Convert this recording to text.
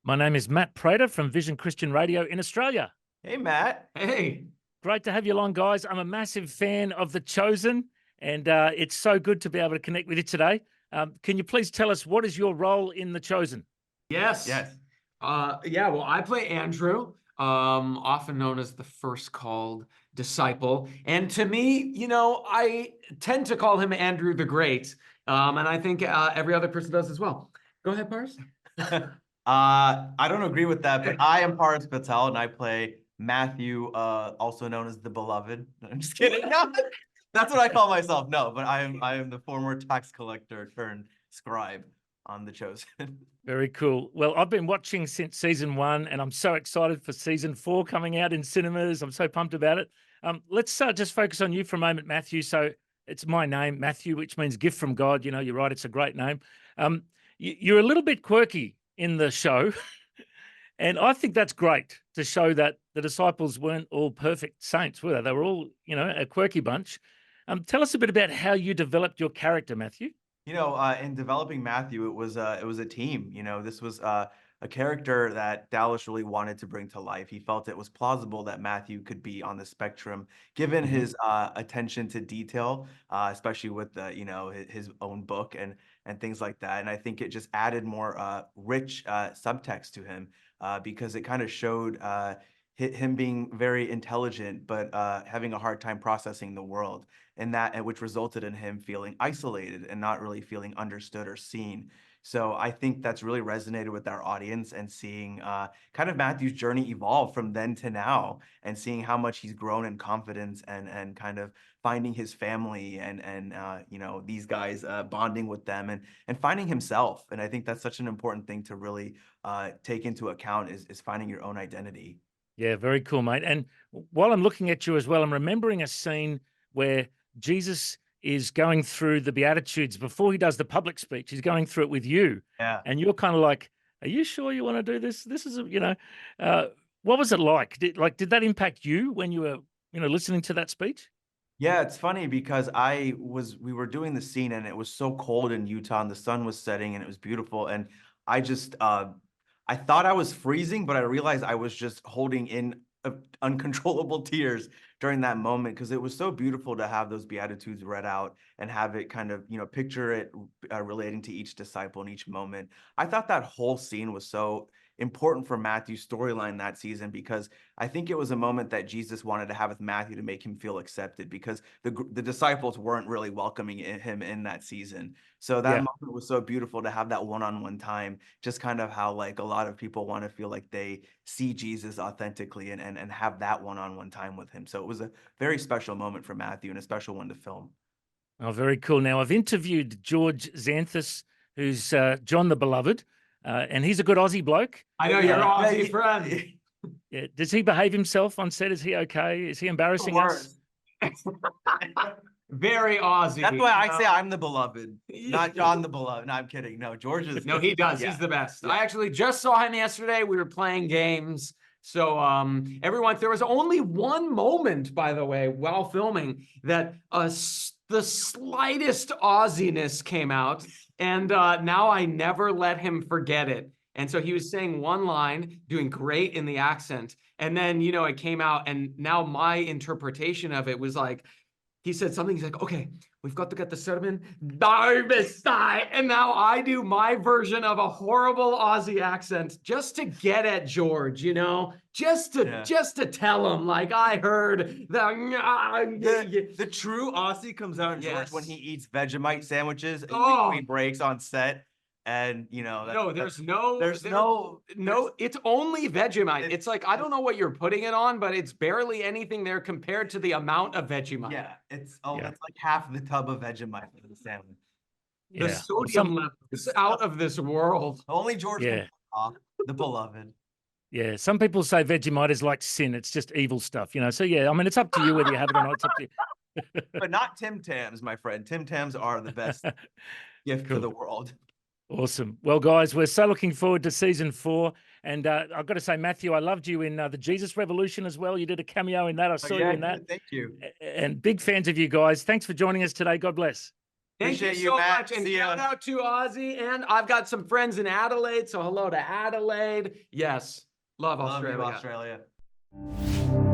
My name is Matt Prater from Vision Christian Radio in Australia. Hey, Matt. Hey. Great to have you along, guys. I'm a massive fan of The Chosen, and it's so good to be able to connect with you today. Can you please tell us what is your role in The Chosen? Yes. Yes. Well, I play Andrew, often known as the first called disciple. And to me, I tend to call him Andrew the Great. And I think every other person does as well. Go ahead, Paris. I don't agree with that, but I am Paris Patel, and I play Matthew, also known as the Beloved. I'm just kidding. No, that's what I call myself. No, but I am the former tax collector turned scribe on The Chosen. Very cool. Well, I've been watching since season 1, and I'm so excited for season 4 coming out in cinemas. I'm so pumped about it. Let's just focus on you for a moment, Matthew. So it's my name, Matthew, which means gift from God. You know, you're right. It's a great name. You're a little bit quirky in the show. And I think that's great to show that the disciples weren't all perfect saints, were they? They were all, a quirky bunch. Tell us a bit about how you developed your character, Matthew. In developing Matthew, it was a team. This was a character that Dallas really wanted to bring to life. He felt it was plausible that Matthew could be on the spectrum, given his attention to detail, especially with his own book and things like that. And I think it just added more rich subtext to him because it kind of showed him being very intelligent, but having a hard time processing the world, and which resulted in him feeling isolated and not really feeling understood or seen. So I think that's really resonated with our audience, and seeing kind of Matthew's journey evolve from then to now, and seeing how much he's grown in confidence and kind of finding his family and these guys bonding with them and finding himself. And I think that's such an important thing to really take into account is finding your own identity. Yeah, very cool, mate. And while I'm looking at you as well, I'm remembering a scene where Jesus is going through the Beatitudes before he does the public speech. He's going through it with you. Yeah. And you're kind of like, are you sure you want to do this? This is, what was it like? Did that impact you when you were, listening to that speech? Yeah, it's funny because we were doing the scene, and it was so cold in Utah, and the sun was setting, and it was beautiful. And I just, I thought I was freezing, but I realized I was just holding in uncontrollable tears during that moment, because it was so beautiful to have those Beatitudes read out and have it kind of, picture it relating to each disciple in each moment. I thought that whole scene was so important for Matthew's storyline that season, because I think it was a moment that Jesus wanted to have with Matthew to make him feel accepted, because the disciples weren't really welcoming him in that season. So that moment was so beautiful to have that one-on-one time, just kind of how like a lot of people want to feel like they see Jesus authentically and have that one-on-one time with him. So it was a very special moment for Matthew, and a special one to film. Oh, very cool. Now, I've interviewed George Xanthus, who's John the Beloved, and he's a good Aussie bloke. I know, you're an Aussie friend. Yeah. Does he behave himself on set? Is he okay? Is he embarrassing us? Very Aussie. That's why I say I'm the Beloved, not John the Beloved. No, I'm kidding. No, George is. No, he does. Yeah. He's the best. Yeah. I actually just saw him yesterday. We were playing games. So there was only one moment, by the way, while filming, that the slightest Aussiness came out. And now I never let him forget it. And so he was saying one line, doing great in the accent. And then, it came out. And now my interpretation of it was like, he said something. He's like, okay, we've got to get the sermon. And now I do my version of a horrible Aussie accent just to get at George, just to tell him, like, I heard the true Aussie comes out in George when he eats Vegemite sandwiches and he breaks on set. And there's no, it's only Vegemite. It's like, I don't know what you're putting it on, but it's barely anything there compared to the amount of Vegemite. Yeah, it's like half the tub of Vegemite for the sandwich. The sodium level is out of this world. Only George can off the Beloved. Yeah, some people say Vegemite is like sin. It's just evil stuff, So yeah, I mean, it's up to you whether you have it or not. It's up to you. But not Tim Tams, my friend. Tim Tams are the best gift to the world. Awesome. Well, guys, we're so looking forward to season 4. And I've got to say, Matthew, I loved you in the Jesus Revolution as well. You did a cameo in that. I saw you in that. Thank you. And big fans of you guys. Thanks for joining us today. God bless. Thank you Appreciate so you, Matt. much. And See shout ya. out to Ozzy. And I've got some friends in Adelaide. So hello to Adelaide. Yes. Love Love you, Australia. Australia.